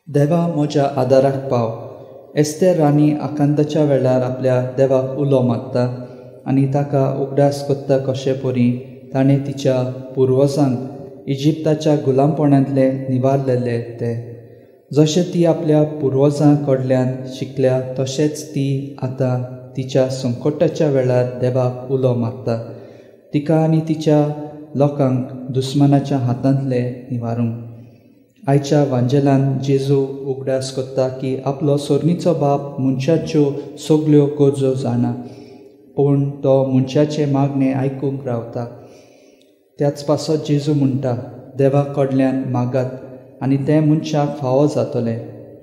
देवा म्हज्या आदाराक पाव। एस्तेर राणी आकांताच्या वेळार आपल्या देवाक उलो मागता आनी ताका उगडास कोत्ता कशे परी ताणें तिच्या पुर्वजांक इजिप्ताच्या गुलामपणांतले निवारलेले ते। जशें ती आपल्या पुर्वजां कडल्यान शिकल्या तशेंच ती आतां तिच्या संकटाच्या वेळार देवाक उलो मागता, तिका आनी तिच्या लोकांक दुस्मानाच्या हातांतले निवारूंक। आयच्या वांजेलान जेजू उगडास कोत्ता की आपलो सोर्गीचो बाप मनशाच्यो सगल्यो गरजो जाणा, पूण तो मनशाचे मागणे आयकूंक रावता। त्याच पासत जेजू म्हणटा, देवा कडल्यान मागात आनी तें मनशाक फावो जातलें।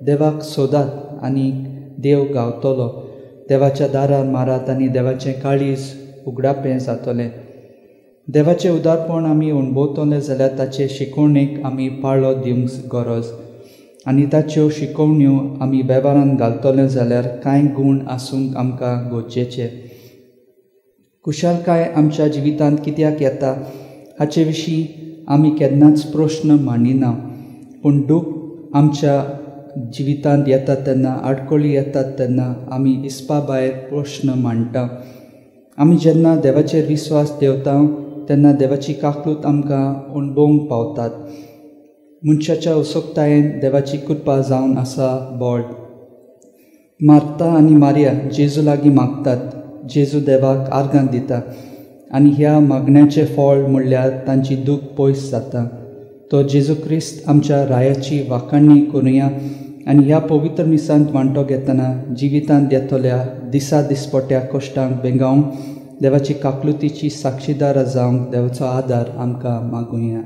देवाक सोदात आनी देव गावतलो। देवाच्या दारार मारात आनी देवाचें काळीज उगडापें जातलें। देवाचें उदारपण आमी अणभवतले जाल्यार ताचे शिकवणेक आमी पाळो दिवंक गरज, आनी ताच्यो शिकवण्यो आमी वेव्हारांत घालतले जाल्यार कांय गूण आसूंक आमकां गरजेचे। कुशळकाय आमच्या जिवितांत कित्याक येता हाचे विशीं आमी केन्नाच प्रश्न मांडिना, पूण दूख आमच्या जिवितांत येता तेन्ना, आडखळी येतात तेन्ना आमी हिसपा भायर प्रश्न मांडटा। आमी जेन्ना देवाचेर विस्वास दवरता तेन्ना देवाची काकूट आमकां अणभवूंक पावतात। मनशाच्या उसुकतायेन देवाची कृपा जावन आसा बोड। मार्ता आनी मारिया जेजू लागीं मागतात, जेजू देवाक आर्गां दिता आनी ह्या मागण्याचें फळ म्हणल्यार तांची दूख पयस जाता। तो जेजू क्रिस्त आमच्या रायाची वाखाणणी करुया आनी ह्या पवित्र मिसांत वांटो घेतना जिवितांत येतल्या दिसा दिसपट्या कश्टांक बेगावंक देवाची काकलुतीची साक्षीदार जावंक देवाचो आदार आमकां मागुया।